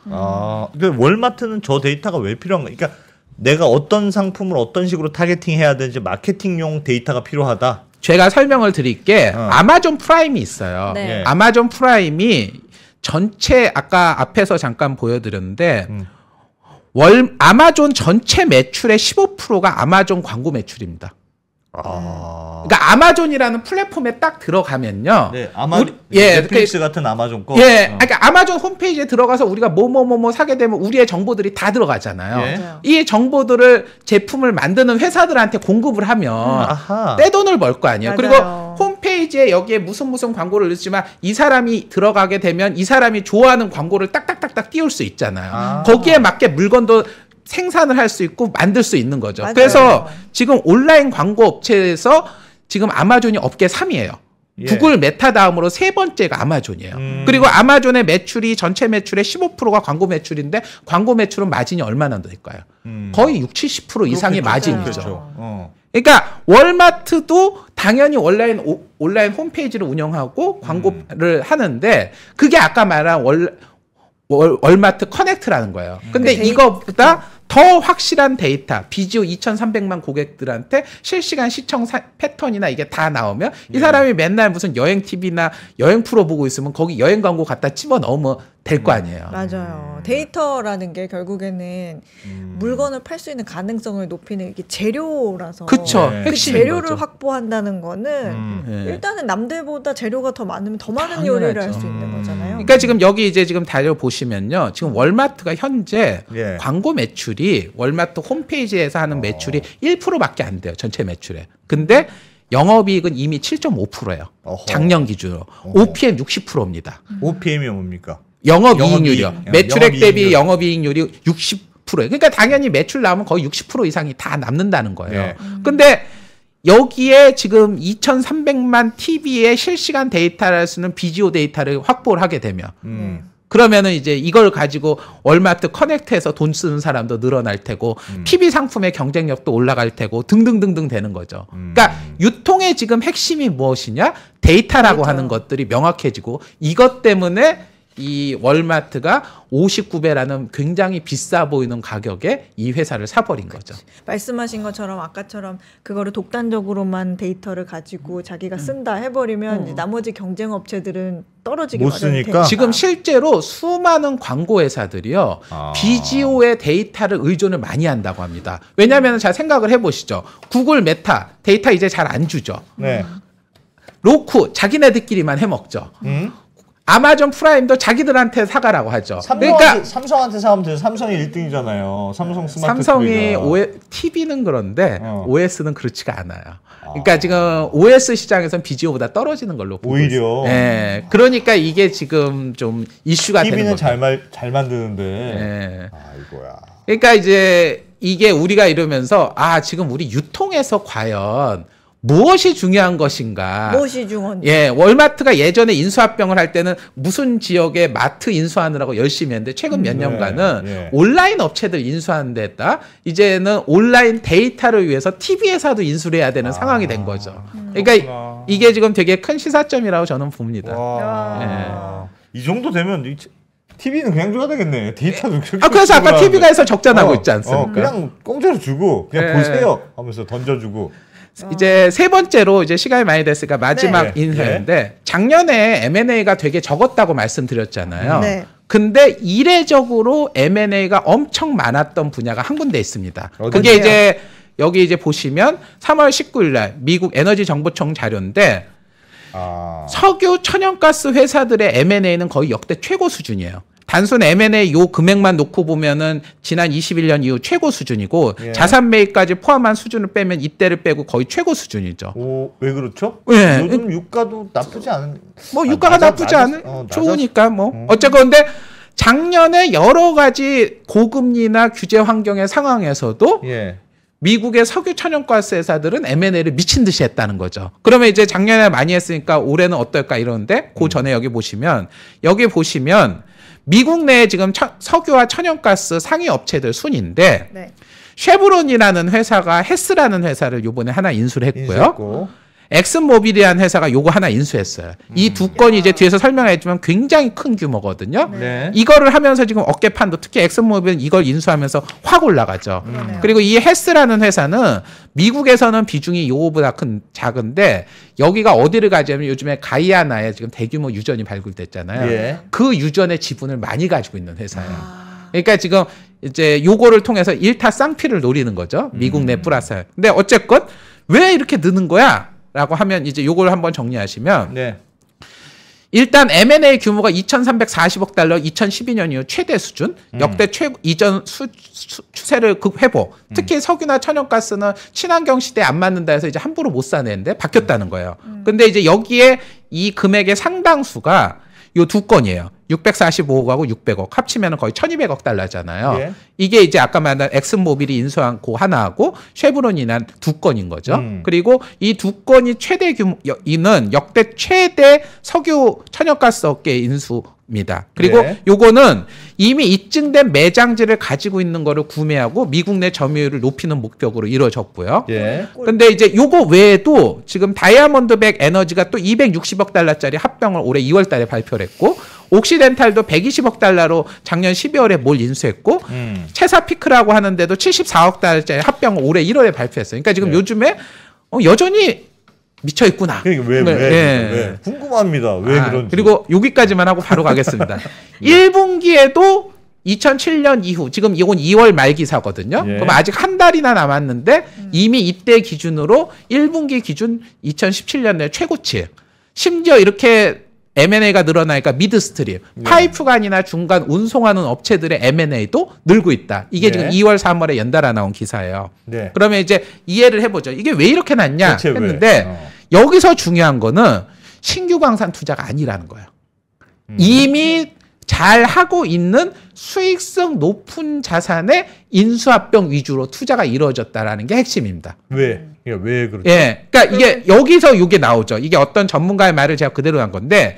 근데 월마트는 저 데이터가 왜 필요한 거야? 그러니까 내가 어떤 상품을 어떤 식으로 타겟팅 해야 되는지 마케팅용 데이터가 필요하다. 제가 설명을 드릴게 아마존 프라임이 있어요. 네. 예. 아마존 프라임이 전체 아까 앞에서 잠깐 보여드렸는데 아마존 전체 매출의 15%가 아마존 광고 매출입니다. 그러니까 아마존이라는 플랫폼에 딱 들어가면요. 네, 넷플릭스 같은 아마존 거. 예, 그러니까 아마존 홈페이지에 들어가서 우리가 뭐뭐뭐뭐 사게 되면 우리의 정보들이 다 들어가잖아요. 예. 맞아요. 이 정보들을 제품을 만드는 회사들한테 공급을 하면 아하. 떼돈을 벌 거 아니에요. 맞아요. 그리고 홈페이지에 여기에 무슨 광고를 넣지만 이 사람이 들어가게 되면 이 사람이 좋아하는 광고를 딱딱딱딱 띄울 수 있잖아요. 거기에 맞게 물건도 생산을 할 수 있고 만들 수 있는 거죠. 맞아요. 그래서 지금 온라인 광고 업체에서 지금 아마존이 업계 3위예요. 구글 메타 다음으로 세 번째가 아마존이에요. 그리고 아마존의 매출이 전체 매출의 15%가 광고 매출인데 광고 매출은 마진이 얼마나 될까요? 거의 60, 70% 이상의 마진이죠. 그렇죠. 그러니까 월마트도 당연히 온라인 홈페이지를 운영하고 광고를 하는데 그게 아까 말한 월마트 커넥트라는 거예요. 근데 이거보다 더 확실한 데이터, 비지오 2,300만 고객들한테 실시간 시청 패턴이나 이게 다 나오면 이 사람이 맨날 무슨 여행 TV나 여행 프로 보고 있으면 거기 여행 광고 갖다 집어 넣으면 될 거 아니에요. 맞아요. 데이터라는 게 결국에는 물건을 팔 수 있는 가능성을 높이는 이게 재료라서. 그쵸. 네. 그 핵심인 재료를 거죠. 확보한다는 거는 네. 일단은 남들보다 재료가 더 많으면 더 많은 당연하죠. 요리를 할 수 있는 거잖아요. 그러니까 지금 여기 이제 지금 달려 보시면요. 지금 월마트가 현재 예. 광고 매출이 월마트 홈페이지에서 하는 매출이 1%밖에 안 돼요. 전체 매출에. 근데 영업이익은 이미 7.5%예요. 어허. 작년 기준으로. OPM 60%입니다. OPM이 뭡니까? 영업이익률이요. 영업이익. 매출액 대비 영업이익률. 영업이익률이 60%예요. 그러니까 당연히 매출 나오면 거의 60% 이상이 다 남는다는 거예요. 네. 근데 여기에 지금 2,300만 TV의 실시간 데이터를 쓰는 비지오 데이터를 확보를 하게 되면 그러면은 이제 이걸 가지고 월마트 커넥트해서 돈 쓰는 사람도 늘어날 테고 TV 상품의 경쟁력도 올라갈 테고 등등등등 되는 거죠. 그러니까 유통의 지금 핵심이 무엇이냐? 데이터라고 하는 것들이 명확해지고 이것 때문에 이 월마트가 59배라는 굉장히 비싸 보이는 가격에 이 회사를 사버린 거죠. 말씀하신 것처럼 아까처럼 그거를 독단적으로만 데이터를 가지고 자기가 쓴다 해버리면 이제 나머지 경쟁 업체들은 떨어지게 못 마련이 쓰니까? 되니까. 지금 실제로 수많은 광고 회사들이요. 비지오의 데이터를 의존을 많이 한다고 합니다. 왜냐하면 잘 생각을 해보시죠. 구글 메타 데이터 이제 잘 안 주죠. 네. 로쿠 자기네들끼리만 해먹죠. 아마존 프라임도 자기들한테 사가라고 하죠. 그러니까 삼성한테 사면 돼요. 삼성이 1등이잖아요. 삼성 스마트 삼성이 TV가. TV는 그런데 어. OS는 그렇지가 않아요. 그러니까 지금 OS 시장에서는 비지오보다 떨어지는 걸로 보고 오히려. 있어요. 예. 그러니까 이게 지금 좀 이슈가 되는 TV는 거죠. 잘 만드는데. 예. 아이고야. 그러니까 이제 이게 우리가 이러면서 지금 우리 유통에서 과연 무엇이 중요한 것인가? 무엇이 중요한지. 예, 월마트가 예전에 인수합병을 할 때는 무슨 지역에 마트 인수하느라고 열심히 했는데 최근 몇 년간은 예. 온라인 업체들 인수하는 데다 이제는 온라인 데이터를 위해서 TV 회사도 인수를 해야 되는 상황이 된 거죠. 그러니까 그렇구나. 이게 지금 되게 큰 시사점이라고 저는 봅니다. 와. 이 정도 되면 TV는 그냥 줘야 되겠네. 데이터도 그렇게. 그래서 아까 주고 TV가 해서 적자나고 있지 않습니까? 그냥 공짜로 주고 그냥 예. 보세요 하면서 던져주고. 이제 세 번째로 이제 시간이 많이 됐으니까 마지막 네. 인사인데 작년에 M&A가 되게 적었다고 말씀드렸잖아요. 네. 근데 이례적으로 M&A가 엄청 많았던 분야가 한 군데 있습니다. 어디요? 그게 이제 여기 이제 보시면 3월 19일 날 미국 에너지 정보청 자료인데 석유 천연가스 회사들의 M&A는 거의 역대 최고 수준이에요. 단순 M&A 요 금액만 놓고 보면은 지난 21년 이후 최고 수준이고 예. 자산 매입까지 포함한 수준을 빼면 이때를 빼고 거의 최고 수준이죠. 왜 그렇죠? 예. 요즘 유가도 나쁘지 않은. 뭐 유가가 나쁘지 않은 좋으니까 뭐 어쨌건 근데 작년에 여러 가지 고금리나 규제 환경의 상황에서도 예. 미국의 석유 천연가스 회사들은 M&A를 미친 듯이 했다는 거죠. 그러면 이제 작년에 많이 했으니까 올해는 어떨까 이러는데 그 전에 여기 보시면 미국 내에 지금 석유와 천연가스 상위 업체들 순인데 네. 쉐브론이라는 회사가 헤스라는 회사를 요번에 하나 인수를 했고요. 인수했고. 엑슨모빌이라는 회사가 요거 하나 인수했어요. 이 두 건이 이제 뒤에서 설명했지만 굉장히 큰 규모거든요. 네. 이거를 하면서 지금 어깨판도 특히 엑슨모빌은 이걸 인수하면서 확 올라가죠. 그러네요. 그리고 이 헤스라는 회사는 미국에서는 비중이 요거보다 작은데 여기가 어디를 가자면 요즘에 가이아나에 지금 대규모 유전이 발굴됐잖아요. 예. 그 유전의 지분을 많이 가지고 있는 회사예요. 그러니까 지금 이제 요거를 통해서 일타 쌍피를 노리는 거죠. 미국 내 플러스. 근데 어쨌건 왜 이렇게 느는 거야? 라고 하면 이제 요걸 한번 정리하시면 네. 일단 M&A 규모가 2,340억 달러 2012년 이후 최대 수준 역대 이전 추세를 극회복 특히 석유나 천연가스는 친환경 시대에 안 맞는다 해서 이제 함부로 못 사내는데 바뀌었다는 거예요. 근데 이제 여기에 이 금액의 상당수가 요 두 건이에요. 645억하고 600억 합치면 거의 1200억 달러잖아요. 예. 이게 이제 아까 말한 엑슨모빌이 인수한 거 하나하고 쉐브론이 난 두 건인 거죠. 그리고 이 두 건이 최대 규모는 역대 최대 석유 천연가스 업계 인수입니다. 그리고 예. 요거는 이미 입증된 매장지를 가지고 있는 거를 구매하고 미국 내 점유율을 높이는 목적으로 이루어졌고요. 예. 근데 이제 요거 외에도 지금 다이아몬드백 에너지가 또 260억 달러짜리 합병을 올해 2월 달에 발표를 했고 옥시덴탈도 120억 달러로 작년 12월에 뭘 인수했고 체사피크라고 하는데도 74억 달러짜리 합병을 올해 1월에 발표했어요. 그러니까 지금 네. 요즘에 여전히 미쳐 있구나. 그러니까 왜 궁금합니다. 왜 그런지. 그리고 여기까지만 하고 바로 가겠습니다. 1분기에도 2007년 이후 지금 이건 2월 말 기사거든요. 예. 그럼 아직 한 달이나 남았는데 이미 이때 기준으로 1분기 기준 2017년에 최고치. 심지어 이렇게 M&A가 늘어나니까 미드스트림, 파이프간이나 중간 운송하는 업체들의 M&A도 늘고 있다. 이게 네. 지금 2월, 3월에 연달아 나온 기사예요. 네. 그러면 이제 이해를 해보죠. 이게 왜 이렇게 났냐 대체 왜? 했는데 여기서 중요한 거는 신규 광산 투자가 아니라는 거예요. 이미 잘 하고 있는 수익성 높은 자산의 인수합병 위주로 투자가 이루어졌다라는 게 핵심입니다. 왜? 그러니까 왜 그렇죠? 예, 그러니까 이게 여기서 이게 나오죠. 이게 어떤 전문가의 말을 제가 그대로 한 건데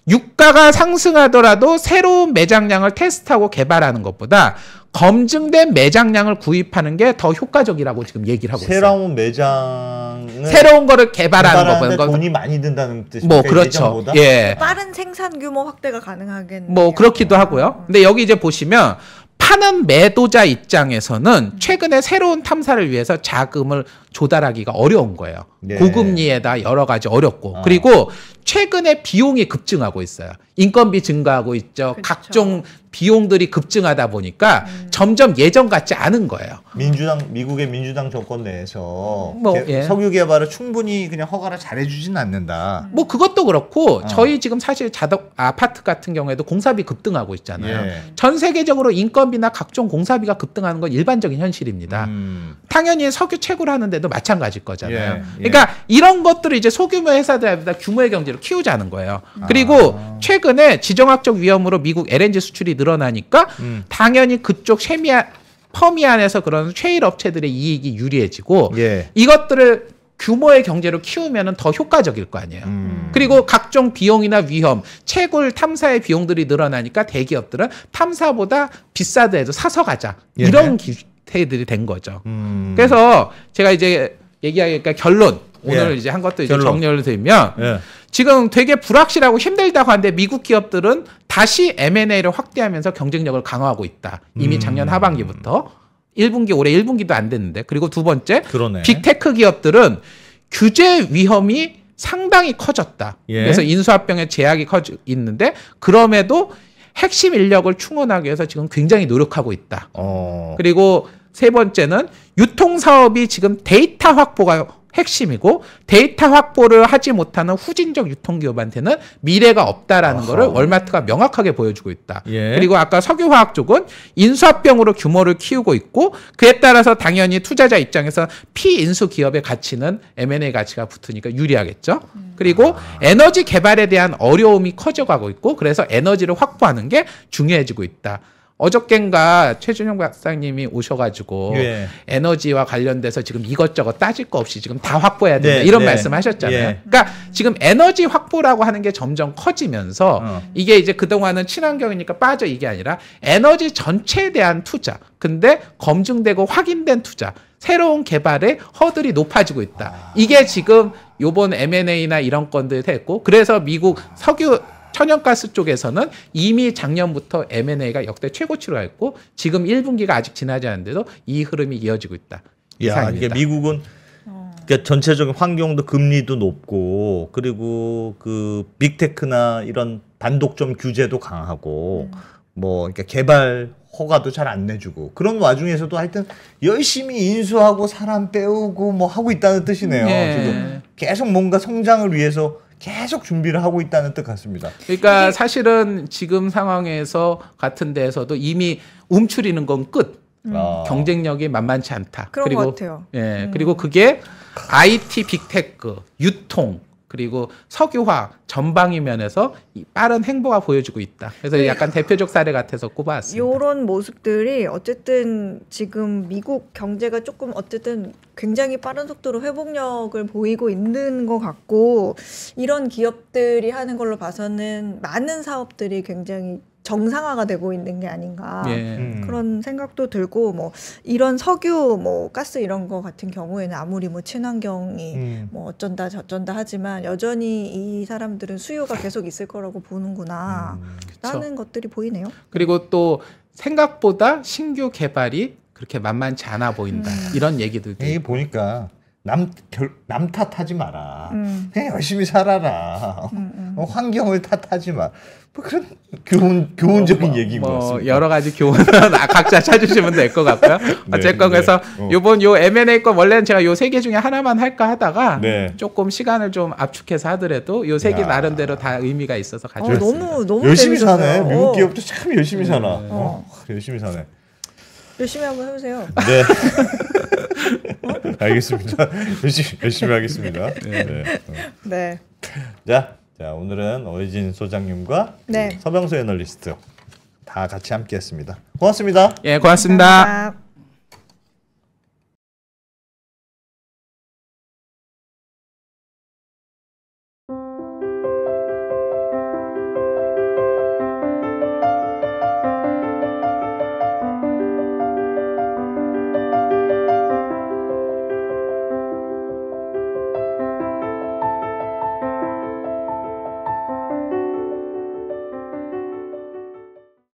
유가가 상승하더라도 새로운 매장량을 테스트하고 개발하는 것보다 검증된 매장량을 구입하는 게 더 효과적이라고 지금 얘기를 하고 있어요. 새로운 매장은 새로운 거를 개발하는 개발하는데 것보다 돈이 많이 든다는 뜻입니까? 뭐 그렇죠. 예전보다? 예. 빠른 생산 규모 확대가 가능하겠네요. 뭐 그렇기도 하고요. 근데 여기 이제 보시면 파는 매도자 입장에서는 최근에 새로운 탐사를 위해서 자금을 조달하기가 어려운 거예요. 네. 고금리에다 여러 가지 어렵고 그리고 최근에 비용이 급증하고 있어요. 인건비 증가하고 있죠. 그쵸. 각종 비용들이 급증하다 보니까 점점 예전 같지 않은 거예요. 미국의 민주당 정권 내에서 뭐, 예. 석유 개발을 충분히 그냥 허가를 잘해주진 않는다. 뭐 그것도 그렇고 저희 지금 사실 아파트 같은 경우에도 공사비 급등하고 있잖아요. 예. 전 세계적으로 인건비나 각종 공사비가 급등하는 건 일반적인 현실입니다. 당연히 석유 채굴 하는데도 마찬가지일 거잖아요. 예, 예. 그러니까 이런 것들을 이제 소규모 회사들보다 규모의 경제를 키우자는 거예요. 그리고 최근에 지정학적 위험으로 미국 LNG 수출이 늘어나니까 당연히 그쪽 퍼미안에서 그런 셰일 업체들의 이익이 유리해지고 예. 이것들을 규모의 경제로 키우면 더 효과적일 거 아니에요. 그리고 각종 비용이나 위험, 채굴 탐사의 비용들이 늘어나니까 대기업들은 탐사보다 비싸더라도 사서 가자. 예. 이런 기태들이 된 거죠. 그래서 제가 이제 얘기하니까 결론, 오늘 예. 이제 한 것도 이제 결론. 정리를 드리면 예. 지금 되게 불확실하고 힘들다고 하는데 미국 기업들은 다시 M&A를 확대하면서 경쟁력을 강화하고 있다. 이미 작년 하반기부터 1분기 올해 1분기도 안 됐는데 그리고 두 번째 그러네. 빅테크 기업들은 규제 위험이 상당히 커졌다. 예. 그래서 인수합병의 제약이 있는데 그럼에도 핵심 인력을 충원하기 위해서 지금 굉장히 노력하고 있다. 그리고 세 번째는 유통사업이 지금 데이터 확보가 핵심이고 데이터 확보를 하지 못하는 후진적 유통기업한테는 미래가 없다라는 거를 월마트가 명확하게 보여주고 있다. 예. 그리고 아까 석유화학 쪽은 인수합병으로 규모를 키우고 있고 그에 따라서 당연히 투자자 입장에서 피인수 기업의 가치는 M&A 가치가 붙으니까 유리하겠죠. 그리고 에너지 개발에 대한 어려움이 커져가고 있고 그래서 에너지를 확보하는 게 중요해지고 있다. 어저껜가 최준용 박사님이 오셔가지고 예. 에너지와 관련돼서 지금 이것저것 따질 거 없이 지금 다 확보해야 된다 네, 이런 네. 말씀하셨잖아요. 예. 그러니까 지금 에너지 확보라고 하는 게 점점 커지면서 이게 이제 그동안은 친환경이니까 빠져 이게 아니라 에너지 전체에 대한 투자, 근데 검증되고 확인된 투자, 새로운 개발의 허들이 높아지고 있다. 이게 지금 요번 M&A나 이런 건들이 됐고 그래서 미국 석유 천연가스 쪽에서는 이미 작년부터 M&A가 역대 최고치로 했고 지금 1분기가 아직 지나지 않은데도 이 흐름이 이어지고 있다. 야, 이상입니다. 이게 미국은 그러니까 전체적인 환경도 금리도 높고 그리고 그 빅테크나 이런 단독점 규제도 강하고 뭐 그러니까 개발 허가도 잘 안 내주고 그런 와중에서도 하여튼 열심히 인수하고 사람 빼오고 뭐 하고 있다는 뜻이네요. 예. 지금 계속 뭔가 성장을 위해서 계속 준비를 하고 있다는 뜻 같습니다. 그러니까 사실은 지금 상황에서 같은 데에서도 이미 움츠리는 건 끝. 경쟁력이 만만치 않다. 그런 그리고 것 같아요. 예, 그리고 그게 IT 빅테크, 유통, 그리고 석유화 전방위 면에서 이 빠른 행보가 보여지고 있다. 그래서 약간 대표적 사례 같아서 꼽아왔습니다. 이런 모습들이 어쨌든 지금 미국 경제가 조금 어쨌든 굉장히 빠른 속도로 회복력을 보이고 있는 것 같고 이런 기업들이 하는 걸로 봐서는 많은 사업들이 굉장히 정상화가 되고 있는 게 아닌가 예. 그런 생각도 들고 뭐 이런 석유 뭐 가스 이런 거 같은 경우에는 아무리 뭐 친환경이 뭐 어쩐다 저쩐다 하지만 여전히 이 사람들은 수요가 계속 있을 거라고 보는구나 라는 것들이 보이네요. 그리고 또 생각보다 신규 개발이 그렇게 만만치 않아 보인다. 이런 얘기들도 이게 보니까 남 탓하지 마라. 그냥 열심히 살아라. 환경을 탓하지 마. 뭐 그런 교훈적인 얘기인 것 같습니다. 여러 가지 교훈은 각자 찾으시면 될 것 같고요. 네, 어쨌건 네. 그래서 요번 요 M&A 건 원래는 제가 요 세 개 중에 하나만 할까 하다가 네. 조금 시간을 좀 압축해서 하더라도 요 세 개 야. 나름대로 다 의미가 있어서 가져왔습니다. 너무 열심히 재밌었어요. 사네. 미국 기업도 참 열심히 사나. 열심히 사네. 열심히 한번 해보세요. 네. 알겠습니다. 열심히 하겠습니다. 네. 네. 자, 오늘은 어이진 소장님과 네. 서병수 애널리스트 다 같이 함께했습니다. 고맙습니다. 예, 고맙습니다. 감사합니다.